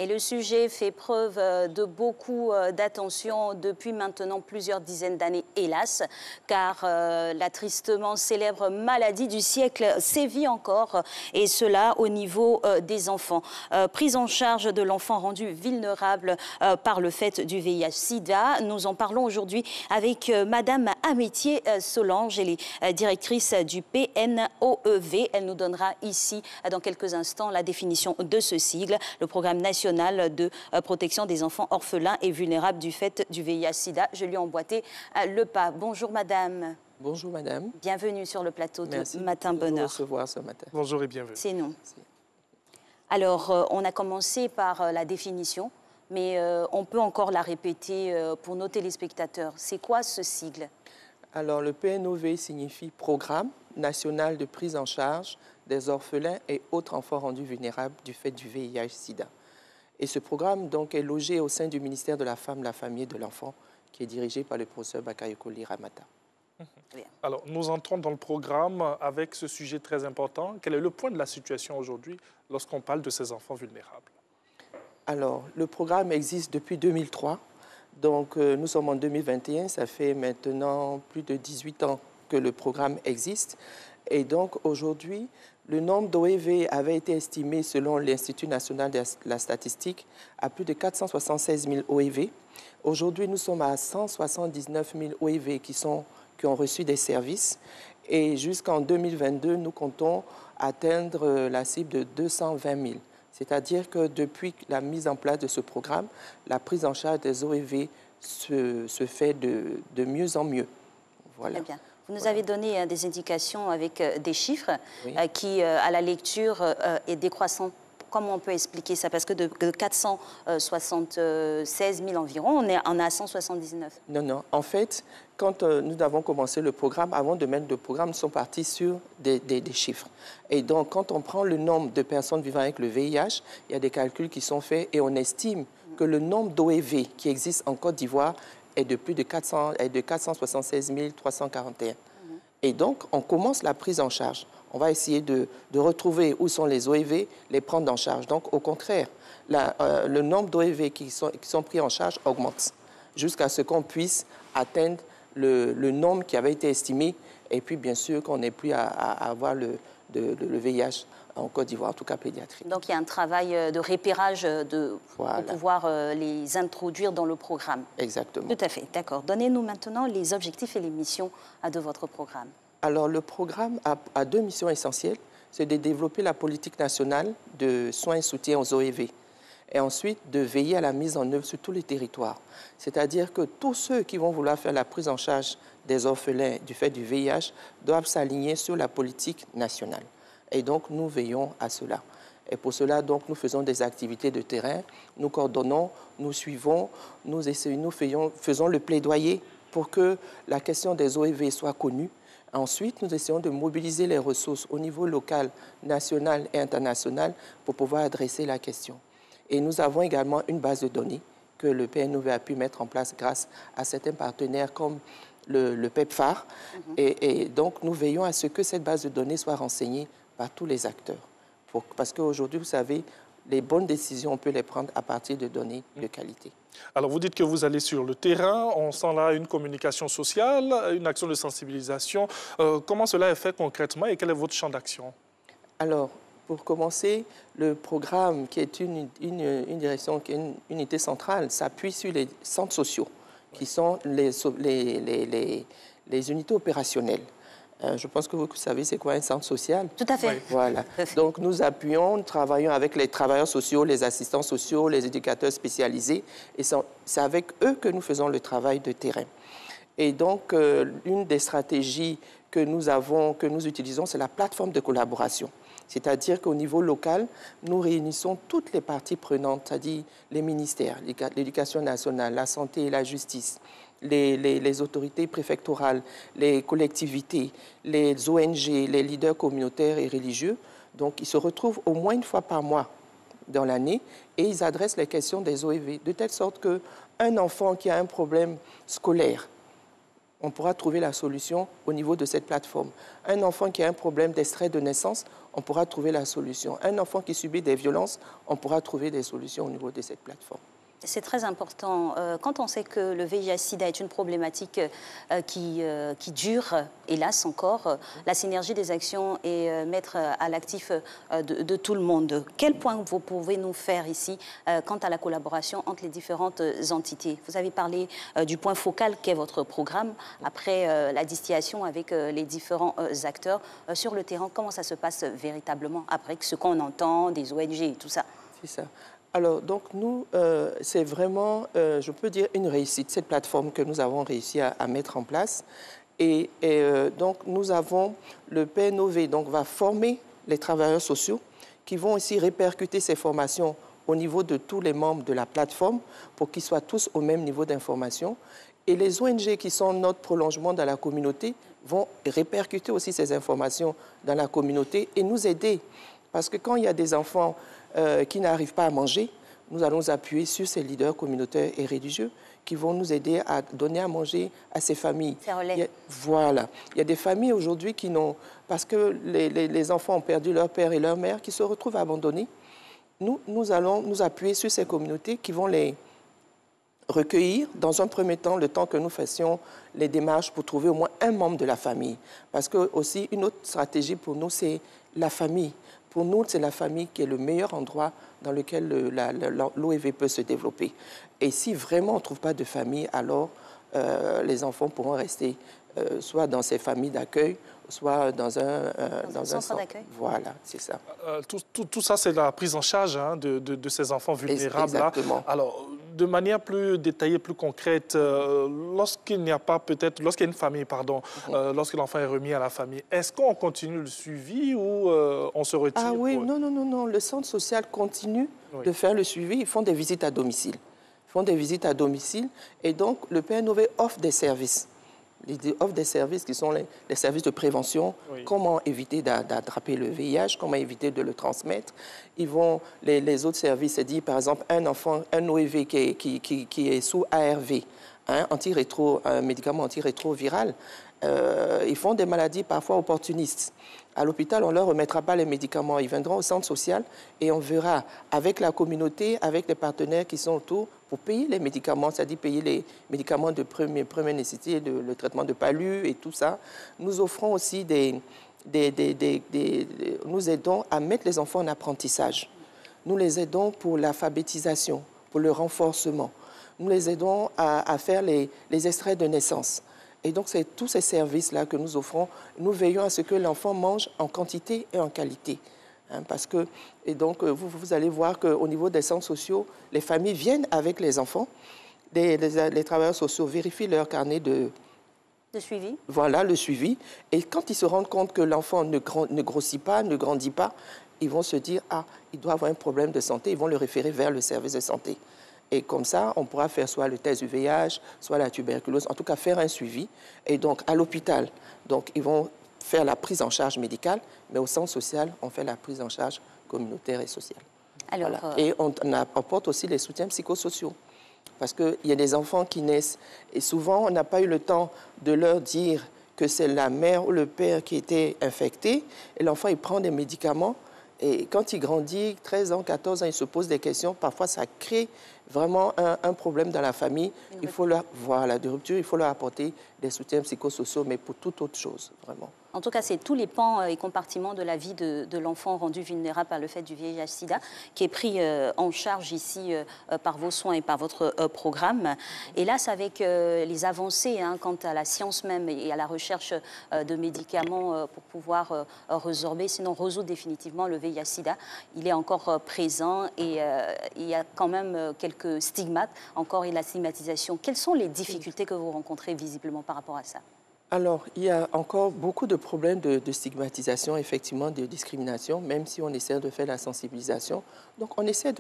Et le sujet fait preuve de beaucoup d'attention depuis maintenant plusieurs dizaines d'années, hélas, car la tristement célèbre maladie du siècle sévit encore, et cela au niveau des enfants. Prise en charge de l'enfant rendu vulnérable par le fait du VIH-Sida. Nous en parlons aujourd'hui avec Madame Amétier Solange, elle est directrice du PNOEV. Elle nous donnera ici, dans quelques instants, la définition de ce sigle, le Programme national de protection des enfants orphelins et vulnérables du fait du VIH-Sida. Je lui ai emboîté le pas. Bonjour madame. Bonjour madame. Bienvenue sur le plateau Merci de Matin Bonheur. Merci de nous recevoir ce matin. Bonjour et bienvenue. C'est nous. Alors, on a commencé par la définition, mais on peut encore la répéter pour nos téléspectateurs. C'est quoi ce sigle? Alors, le PNOV signifie Programme national de prise en charge des orphelins et autres enfants rendus vulnérables du fait du VIH-Sida. Et ce programme donc, est logé au sein du ministère de la Femme, la Famille et de l'Enfant, qui est dirigé par le professeur Bakayoko Liramata. Alors, nous entrons dans le programme avec ce sujet très important. Quel est le point de la situation aujourd'hui lorsqu'on parle de ces enfants vulnérables? Alors, le programme existe depuis 2003. Donc, nous sommes en 2021. Ça fait maintenant plus de 18 ans que le programme existe. Et donc, aujourd'hui, le nombre d'OEV avait été estimé, selon l'Institut national de la statistique, à plus de 476 000 OEV. Aujourd'hui, nous sommes à 179 000 OEV qui ont reçu des services. Et jusqu'en 2022, nous comptons atteindre la cible de 220 000. C'est-à-dire que depuis la mise en place de ce programme, la prise en charge des OEV se fait de mieux en mieux. Voilà. Très bien. Vous nous avez donné des indications avec des chiffres oui. Qui, à la lecture, est décroissant. Comment on peut expliquer ça? Parce que de 476 000 environ, on est à 179. Non. En fait, quand nous avons commencé le programme, avant de mettre le programme, nous sommes partis sur des chiffres. Et donc, quand on prend le nombre de personnes vivant avec le VIH, il y a des calculs qui sont faits et on estime que le nombre d'OEV qui existe en Côte d'Ivoire est de plus de 476 341. Et donc, on commence la prise en charge. On va essayer de retrouver où sont les OEV, les prendre en charge. Donc, au contraire, le nombre d'OEV qui sont pris en charge augmente jusqu'à ce qu'on puisse atteindre le nombre qui avait été estimé. Et puis, bien sûr, qu'on n'ait plus à avoir le VIH en Côte d'Ivoire, en tout cas pédiatrique. Donc, il y a un travail de repérage voilà. pour pouvoir les introduire dans le programme. Exactement. Tout à fait, d'accord. Donnez-nous maintenant les objectifs et les missions de votre programme. Alors, le programme a deux missions essentielles. C'est de développer la politique nationale de soins et soutien aux OEV. Et ensuite, de veiller à la mise en œuvre sur tous les territoires. C'est-à-dire que tous ceux qui vont vouloir faire la prise en charge des orphelins du fait du VIH doivent s'aligner sur la politique nationale. Et donc, nous veillons à cela. Et pour cela, donc, nous faisons des activités de terrain, nous coordonnons, nous suivons, nous faisons le plaidoyer pour que la question des OEV soit connue. Ensuite, nous essayons de mobiliser les ressources au niveau local, national et international pour pouvoir adresser la question. Et nous avons également une base de données que le PNOV a pu mettre en place grâce à certains partenaires comme le PEPFAR. Et donc, nous veillons à ce que cette base de données soit renseignée par tous les acteurs. Parce qu'aujourd'hui, vous savez, les bonnes décisions, on peut les prendre à partir de données de qualité. Alors, vous dites que vous allez sur le terrain. On sent là une communication sociale, une action de sensibilisation. Comment cela est fait concrètement et quel est votre champ d'action? Alors, pour commencer, le programme, qui est une direction, qui est une unité centrale, s'appuie sur les centres sociaux, qui sont les unités opérationnelles. Je pense que vous savez c'est quoi un centre social. Tout à fait. Oui. Voilà. Donc nous appuyons, nous travaillons avec les travailleurs sociaux, les assistants sociaux, les éducateurs spécialisés. Et c'est avec eux que nous faisons le travail de terrain. Et donc, une des stratégies que nous utilisons, c'est la plateforme de collaboration. C'est-à-dire qu'au niveau local, nous réunissons toutes les parties prenantes, c'est-à-dire les ministères, l'éducation nationale, la santé et la justice, les autorités préfectorales, les collectivités, les ONG, les leaders communautaires et religieux. Donc, ils se retrouvent au moins une fois par mois dans l'année et ils adressent les questions des OEV, de telle sorte qu'un enfant qui a un problème scolaire on pourra trouver la solution au niveau de cette plateforme. Un enfant qui a un problème d'extrait de naissance, on pourra trouver la solution. Un enfant qui subit des violences, on pourra trouver des solutions au niveau de cette plateforme. C'est très important. Quand on sait que le VIH-Sida est une problématique qui dure, hélas encore, la synergie des actions est mettre à l'actif de tout le monde. Quel point vous pouvez nous faire ici quant à la collaboration entre les différentes entités? Vous avez parlé du point focal qu'est votre programme, après la distillation avec les différents acteurs. Sur le terrain, comment ça se passe véritablement, après ce qu'on entend des ONG et tout ça? C'est ça. Alors, donc, nous, c'est vraiment, je peux dire, une réussite, cette plateforme que nous avons réussi à mettre en place. Et donc, nous avons le PNOV, donc, va former les travailleurs sociaux qui vont aussi répercuter ces formations au niveau de tous les membres de la plateforme pour qu'ils soient tous au même niveau d'information. Et les ONG qui sont notre prolongement dans la communauté vont répercuter aussi ces informations dans la communauté et nous aider. Parce que quand il y a des enfants qui n'arrivent pas à manger, nous allons nous appuyer sur ces leaders communautaires et religieux qui vont nous aider à donner à manger à ces familles. Voilà. Il y a des familles aujourd'hui qui n'ont... Parce que les enfants ont perdu leur père et leur mère, qui se retrouvent abandonnés. Nous allons nous appuyer sur ces communautés qui vont les recueillir dans un premier temps, le temps que nous fassions les démarches pour trouver au moins un membre de la famille. Parce que aussi, une autre stratégie pour nous, c'est la famille. Pour nous, c'est la famille qui est le meilleur endroit dans lequel l'OEV peut se développer. Et si vraiment on ne trouve pas de famille, alors les enfants pourront rester soit dans ces familles d'accueil, soit dans un centre d'accueil. Voilà, c'est ça. Tout ça, c'est la prise en charge de ces enfants vulnérables. Exactement. Alors, de manière plus détaillée, plus concrète, lorsqu'il n'y a pas peut-être, lorsqu'il y a une famille, pardon, lorsque l'enfant est remis à la famille, est-ce qu'on continue le suivi ou on se retire? Ah oui, non. Le centre social continue de faire le suivi. Ils font des visites à domicile. Et donc, le PNOV offre des services. Ils offrent des services qui sont les services de prévention, comment éviter d'attraper le VIH, comment éviter de le transmettre. Les autres services, c'est dit, par exemple, un enfant, un OEV qui est sous ARV, un médicament antirétroviral, ils font des maladies parfois opportunistes. À l'hôpital, on ne leur remettra pas les médicaments. Ils viendront au centre social et on verra avec la communauté, avec les partenaires qui sont autour, pour payer les médicaments, c'est-à-dire payer les médicaments de première nécessité, le traitement de palu et tout ça. Nous offrons aussi nous aidons à mettre les enfants en apprentissage. Nous les aidons pour l'alphabétisation, pour le renforcement. Nous les aidons à faire les extraits de naissance. Et donc, c'est tous ces services-là que nous offrons. Nous veillons à ce que l'enfant mange en quantité et en qualité. Et donc, vous allez voir qu'au niveau des centres sociaux, les familles viennent avec les enfants. Les travailleurs sociaux vérifient leur carnet de suivi. Voilà, le suivi. Et quand ils se rendent compte que l'enfant ne grossit pas, ne grandit pas, ils vont se dire, il doit avoir un problème de santé. Ils vont le référer vers le service de santé. Et comme ça, on pourra faire soit le test du VIH, soit la tuberculose, en tout cas faire un suivi. Et donc, à l'hôpital, ils vont faire la prise en charge médicale, mais au centre social, on fait la prise en charge communautaire et sociale. Alors, voilà. Et on apporte aussi les soutiens psychosociaux. Parce qu'il y a des enfants qui naissent, et souvent, on n'a pas eu le temps de leur dire que c'est la mère ou le père qui était infecté, et l'enfant, il prend des médicaments, et quand il grandit, 13 ans, 14 ans, il se pose des questions. Parfois, ça crée vraiment un problème dans la famille. Il faut leur apporter des soutiens psychosociaux, mais pour toute autre chose, vraiment. En tout cas, c'est tous les pans et compartiments de la vie de l'enfant rendu vulnérable par le fait du VIH-Sida qui est pris en charge ici par vos soins et par votre programme. Hélas, avec les avancées quant à la science même et à la recherche de médicaments pour pouvoir résorber, sinon résoudre définitivement le VIH-Sida, il est encore présent et il y a quand même quelques stigmates, encore et la stigmatisation. Quelles sont les difficultés que vous rencontrez visiblement par rapport à ça? Alors, il y a encore beaucoup de problèmes de stigmatisation, effectivement, de discrimination, même si on essaie de faire la sensibilisation. Donc, on essaie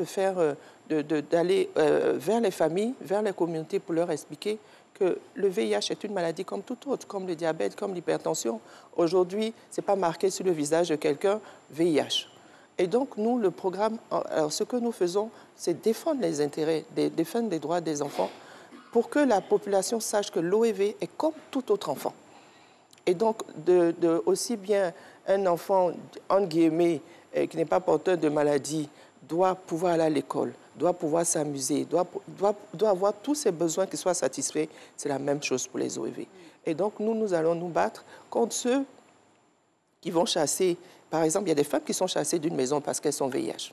d'aller vers les familles, vers les communautés pour leur expliquer que le VIH est une maladie comme toute autre, comme le diabète, comme l'hypertension. Aujourd'hui, ce n'est pas marqué sur le visage de quelqu'un VIH. Et donc, nous, le programme, alors, ce que nous faisons, c'est défendre les intérêts, défendre les droits des enfants pour que la population sache que l'OEV est comme tout autre enfant. Et donc, aussi bien un enfant, entre guillemets, qui n'est pas porteur de maladie, doit pouvoir aller à l'école, doit pouvoir s'amuser, doit avoir tous ses besoins qui soient satisfaits. C'est la même chose pour les OEV. Et donc, nous allons nous battre contre ceux qui vont chasser. Par exemple, il y a des femmes qui sont chassées d'une maison parce qu'elles sont VIH.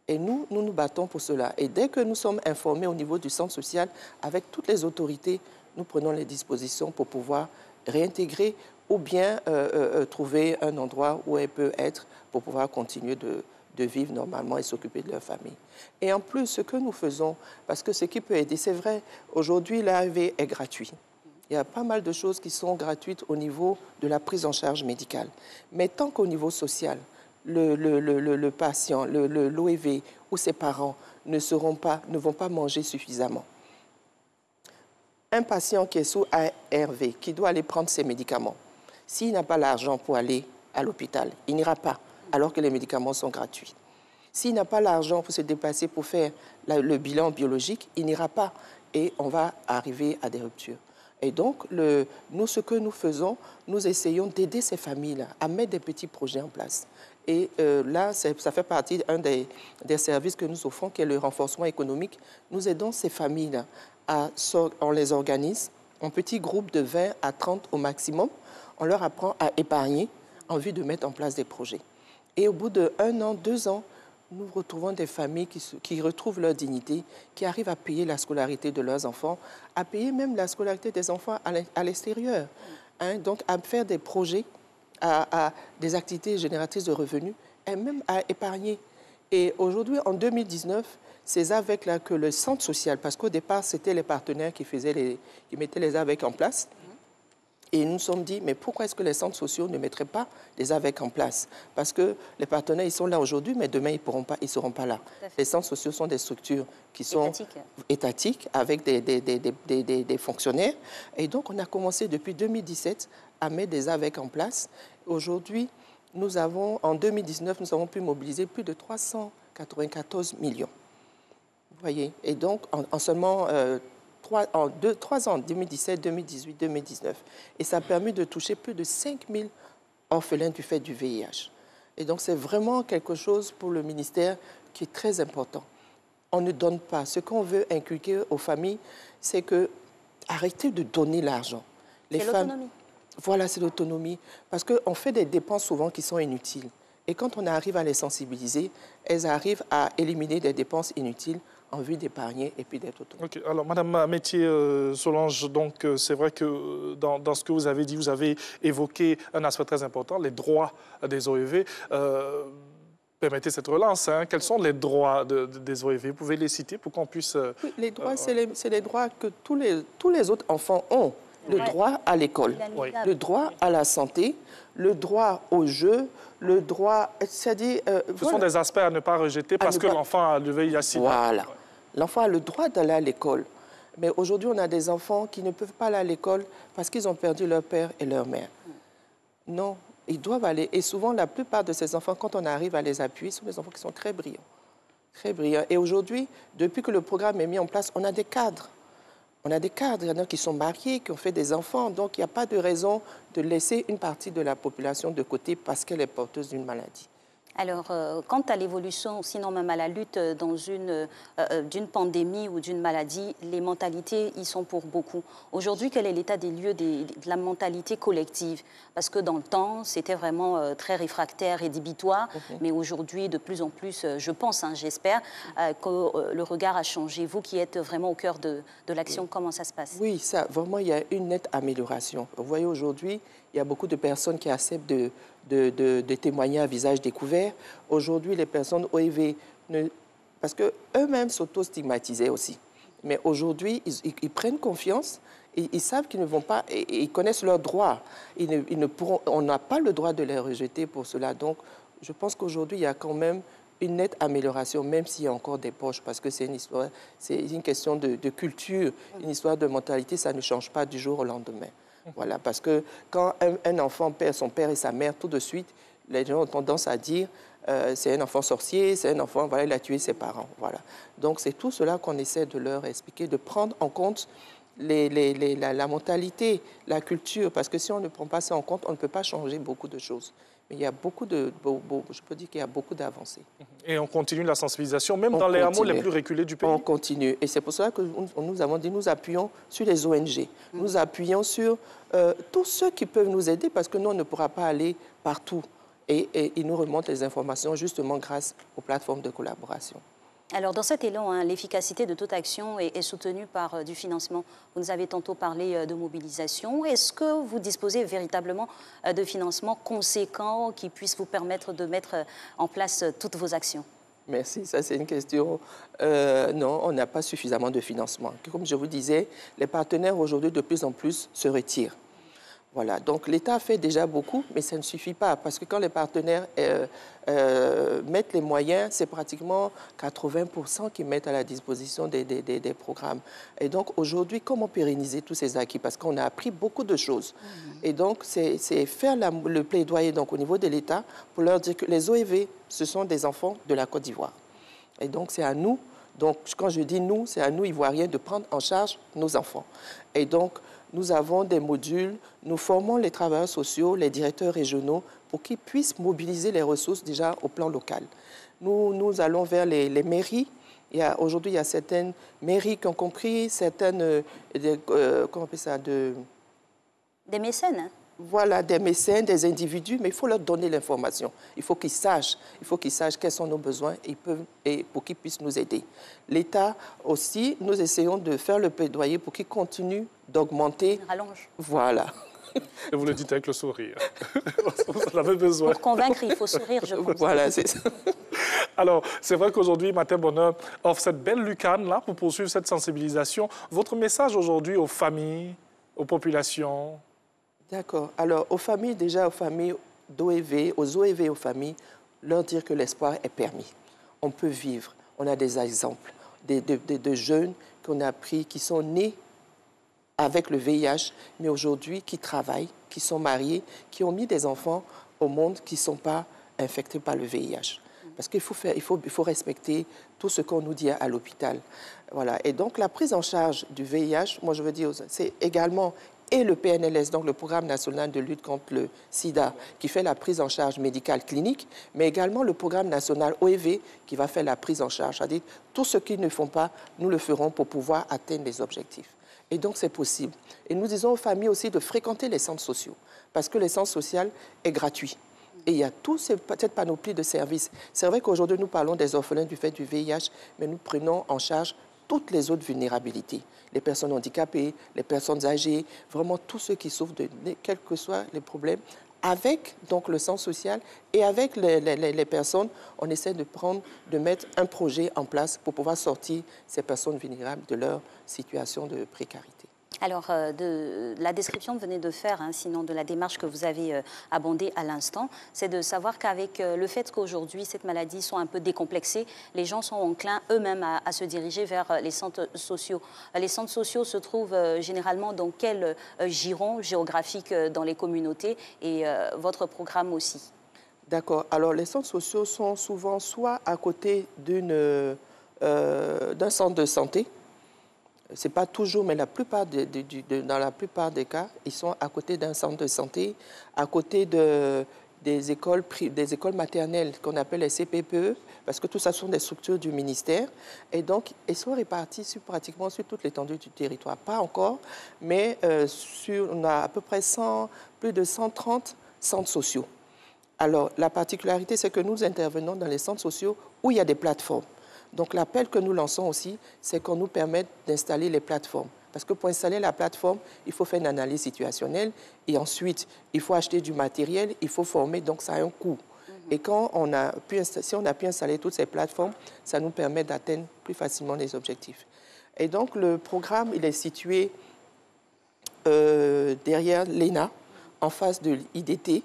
Et nous nous battons pour cela. Et dès que nous sommes informés au niveau du centre social, avec toutes les autorités, nous prenons les dispositions pour pouvoir réintégrer ou bien trouver un endroit où elle peut être pour pouvoir continuer de vivre normalement et s'occuper de leur famille. Et en plus, ce que nous faisons, parce que ce qui peut aider, c'est vrai, aujourd'hui, l'ARV est gratuit. Il y a pas mal de choses qui sont gratuites au niveau de la prise en charge médicale. Mais tant qu'au niveau social, le patient, l'OEV ou ses parents ne vont pas manger suffisamment. Un patient qui est sous ARV, qui doit aller prendre ses médicaments, s'il n'a pas l'argent pour aller à l'hôpital, il n'ira pas, alors que les médicaments sont gratuits. S'il n'a pas l'argent pour se déplacer pour faire le bilan biologique, il n'ira pas et on va arriver à des ruptures. Et donc, nous, ce que nous faisons, nous essayons d'aider ces familles-là à mettre des petits projets en place. Et là, ça fait partie d'un des services que nous offrons, qui est le renforcement économique. Nous aidons ces familles-là, on les organise en petits groupes de 20 à 30 au maximum. On leur apprend à épargner en vue de mettre en place des projets. Et au bout d'1 an, 2 ans, nous retrouvons des familles qui retrouvent leur dignité, qui arrivent à payer la scolarité de leurs enfants, à payer même la scolarité des enfants à l'extérieur. Hein, donc, à faire des projets, à des activités génératrices de revenus, et même à épargner. Et aujourd'hui, en 2019, ces AVEC-là que le centre social, parce qu'au départ, c'était les partenaires qui mettaient les AVEC en place. Et nous nous sommes dit, mais pourquoi est-ce que les centres sociaux ne mettraient pas des AVEC en place? Parce que les partenaires, ils sont là aujourd'hui, mais demain, ils ne seront pas là. Les centres sociaux sont des structures qui sont étatiques avec des fonctionnaires. Et donc, on a commencé depuis 2017 à mettre des AVEC en place. Aujourd'hui, en 2019, nous avons pu mobiliser plus de 394 millions. Vous voyez? Et donc, en seulement 3 ans, 2017, 2018, 2019. Et ça a permis de toucher plus de 5000 orphelins du fait du VIH. Et donc, c'est vraiment quelque chose pour le ministère qui est très important. On ne donne pas. Ce qu'on veut inculquer aux familles, c'est que arrêtez de donner l'argent. C'est l'autonomie. Voilà, c'est l'autonomie. Parce qu'on fait des dépenses souvent qui sont inutiles. Et quand on arrive à les sensibiliser, elles arrivent à éliminer des dépenses inutiles en vue d'épargner et puis d'être autonome. Okay. Alors, Madame Métier-Solange, donc c'est vrai que dans ce que vous avez dit, vous avez évoqué un aspect très important, les droits des OEV. Permettez cette relance. Hein. Quels sont les droits des OEV? Vous pouvez les citer pour qu'on puisse... Oui, les droits, c'est les droits que tous les autres enfants ont. Le droit à l'école, le droit à la santé, le droit au jeu, le droit... C'est-à-dire... Ce sont des aspects à ne pas rejeter parce que l'enfant a le VIH-Sida. Voilà. L'enfant a le droit d'aller à l'école. Mais aujourd'hui, on a des enfants qui ne peuvent pas aller à l'école parce qu'ils ont perdu leur père et leur mère. Non, ils doivent aller. Et souvent, la plupart de ces enfants, quand on arrive à les appuyer, ce sont des enfants qui sont très brillants. Très brillants. Et aujourd'hui, depuis que le programme est mis en place, on a des cadres. On a des cadres, il y en a qui sont mariés, qui ont fait des enfants. Donc, il n'y a pas de raison de laisser une partie de la population de côté parce qu'elle est porteuse d'une maladie. Alors, quant à l'évolution, sinon même à la lutte d'une pandémie ou d'une maladie, les mentalités y sont pour beaucoup. Aujourd'hui, quel est l'état des lieux de la mentalité collective? Parce que dans le temps, c'était vraiment très réfractaire, rédhibitoire, mais aujourd'hui, de plus en plus, je pense, hein, j'espère, que le regard a changé. Vous qui êtes vraiment au cœur de l'action, comment ça se passe? Oui, ça, vraiment, il y a une nette amélioration. Vous voyez, aujourd'hui, il y a beaucoup de personnes qui acceptent de témoigner à visage découvert. Aujourd'hui, les personnes OEV, parce qu'eux-mêmes s'auto-stigmatisaient aussi. Mais aujourd'hui, ils prennent confiance, ils savent qu'ils ne vont pas, et ils connaissent leurs droits. On n'a pas le droit de les rejeter pour cela. Donc, je pense qu'aujourd'hui, il y a quand même une nette amélioration, même s'il y a encore des poches, parce que c'est une question de culture, une histoire de mentalité, ça ne change pas du jour au lendemain. Voilà, parce que quand un enfant perd son père et sa mère, tout de suite, les gens ont tendance à dire c'est un enfant sorcier, c'est un enfant, voilà, il a tué ses parents. Voilà. Donc c'est tout cela qu'on essaie de leur expliquer, de prendre en compte la mentalité, la culture, parce que si on ne prend pas ça en compte, on ne peut pas changer beaucoup de choses. Mais il y a beaucoup je peux dire qu'il y a beaucoup d'avancées. Et on continue la sensibilisation, même dans les hameaux les plus reculés du pays. On continue. Et c'est pour cela que nous avons dit, nous appuyons sur les ONG. Nous appuyons sur tous ceux qui peuvent nous aider, parce que nous, on ne pourra pas aller partout. Et ils nous remontent les informations justement grâce aux plateformes de collaboration. Alors, dans cet élan, hein, l'efficacité de toute action est soutenue par du financement. Vous nous avez tantôt parlé de mobilisation. Est-ce que vous disposez véritablement de financements conséquents qui puissent vous permettre de mettre en place toutes vos actions? Merci, ça c'est une question. Non, on n'a pas suffisamment de financement. Comme je vous disais, les partenaires aujourd'hui de plus en plus se retirent. Voilà, donc l'État fait déjà beaucoup, mais ça ne suffit pas, parce que quand les partenaires mettent les moyens, c'est pratiquement 80% qui mettent à la disposition des programmes. Et donc aujourd'hui, comment pérenniser tous ces acquis? Parce qu'on a appris beaucoup de choses. Et donc c'est faire le plaidoyer donc, au niveau de l'État pour leur dire que les OEV, ce sont des enfants de la Côte d'Ivoire. Et donc c'est à nous, donc quand je dis nous, c'est à nous, Ivoiriens, de prendre en charge nos enfants. Et donc, nous avons des modules, nous formons les travailleurs sociaux, les directeurs régionaux pour qu'ils puissent mobiliser les ressources déjà au plan local. Nous allons vers les mairies. Aujourd'hui, il y a certaines mairies qui ont compris, certaines, comment on appelle ça, des mécènes, hein? Voilà, des mécènes, des individus, mais il faut leur donner l'information. Il faut qu'ils sachent quels sont nos besoins et pour qu'ils puissent nous aider. L'État aussi, nous essayons de faire le plaidoyer pour qu'il continue d'augmenter. Rallonge. Voilà. Et vous le dites avec le sourire. Vous en avez besoin. Pour convaincre, il faut sourire, je pense. Voilà, c'est ça. Alors, c'est vrai qu'aujourd'hui, Matin Bonheur offre cette belle lucarne-là pour poursuivre cette sensibilisation. Votre message aujourd'hui aux familles, aux populations? D'accord. Alors, aux familles, déjà aux familles d'OEV, aux OEV et aux familles, leur dire que l'espoir est permis. On peut vivre. On a des exemples de jeunes qu'on a pris, qui sont nés avec le VIH, mais aujourd'hui qui travaillent, qui sont mariés, qui ont mis des enfants au monde qui ne sont pas infectés par le VIH. Parce qu'il faut respecter tout ce qu'on nous dit à l'hôpital. Voilà. Et donc, la prise en charge du VIH, moi je veux dire, c'est également et le PNLS, donc le Programme national de lutte contre le sida, qui fait la prise en charge médicale clinique, mais également le Programme national OEV, qui va faire la prise en charge. C'est-à-dire, tout ce qu'ils ne font pas, nous le ferons pour pouvoir atteindre les objectifs. Et donc, c'est possible. Et nous disons aux familles aussi de fréquenter les centres sociaux, parce que les centres sociaux est gratuit. Et il y a toute cette panoplie de services. C'est vrai qu'aujourd'hui, nous parlons des orphelins du fait du VIH, mais nous prenons en charge toutes les autres vulnérabilités. Les personnes handicapées, les personnes âgées, vraiment tous ceux qui souffrent de quels que soient les problèmes. Avec donc, le centre social et avec les personnes, on essaie de mettre un projet en place pour pouvoir sortir ces personnes vulnérables de leur situation de précarité. Alors, de la description que vous venez de faire, hein, sinon de la démarche que vous avez abordée à l'instant, c'est de savoir qu'avec le fait qu'aujourd'hui, cette maladie soit un peu décomplexée, les gens sont enclins eux-mêmes à se diriger vers les centres sociaux. Les centres sociaux se trouvent généralement dans quel giron géographique dans les communautés et votre programme aussi? D'accord. Alors, les centres sociaux sont souvent soit à côté d'un centre de santé. Ce n'est pas toujours, mais dans la plupart des cas, ils sont à côté d'un centre de santé, à côté des écoles maternelles qu'on appelle les CPPE, parce que tout ça sont des structures du ministère. Et donc, ils sont répartis pratiquement sur toute l'étendue du territoire. Pas encore, mais on a à peu près plus de 130 centres sociaux. Alors, la particularité, c'est que nous intervenons dans les centres sociaux où il y a des plateformes. Donc, l'appel que nous lançons aussi, c'est qu'on nous permette d'installer les plateformes. Parce que pour installer la plateforme, il faut faire une analyse situationnelle et ensuite, il faut acheter du matériel, il faut former, donc ça a un coût. Et si on a pu installer toutes ces plateformes, ça nous permet d'atteindre plus facilement les objectifs. Et donc, le programme, il est situé derrière l'ENA, en face de l'IDT,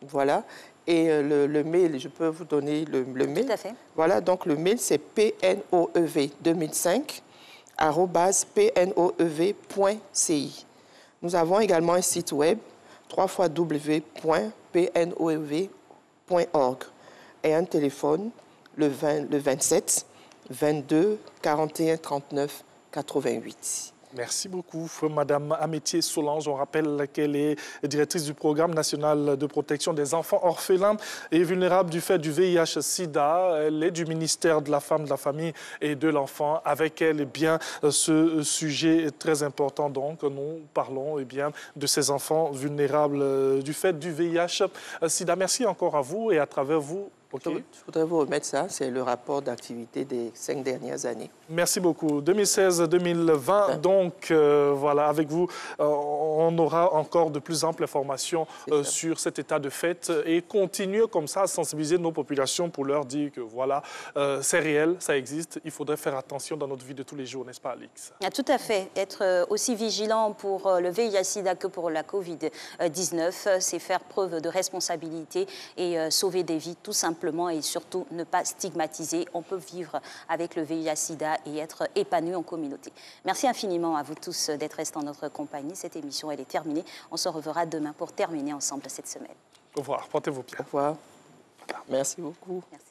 voilà. Et le mail, je peux vous donner le mail. Tout à fait. Voilà, donc le mail, c'est pnoev2005@pnoev.ci. Nous avons également un site web, www.pnoev.ci. et un téléphone, le 27 22 41 39 88. Merci beaucoup, Madame Amétier Solange. On rappelle qu'elle est directrice du programme national de protection des enfants orphelins et vulnérables du fait du VIH-Sida. Elle est du ministère de la Femme, de la Famille et de l'Enfant. Avec elle, eh bien, ce sujet est très important. Donc, nous parlons de ces enfants vulnérables du fait du VIH-Sida. Merci encore à vous et à travers vous. Okay. Je voudrais vous remettre ça, c'est le rapport d'activité des 5 dernières années. Merci beaucoup. 2016-2020, donc voilà, avec vous, on aura encore de plus amples informations sur cet état de fait et continuer comme ça à sensibiliser nos populations pour leur dire que voilà, c'est réel, ça existe, il faudrait faire attention dans notre vie de tous les jours, n'est-ce pas, Alix? Tout à fait. Être aussi vigilant pour le VIH-Sida que pour la Covid-19, c'est faire preuve de responsabilité et sauver des vies, tout simplement. Et surtout ne pas stigmatiser. On peut vivre avec le VIH-Sida et être épanoui en communauté. Merci infiniment à vous tous d'être restés en notre compagnie. Cette émission, elle est terminée. On se reverra demain pour terminer ensemble cette semaine. Au revoir. Portez-vous bien. Au revoir. Merci beaucoup. Merci.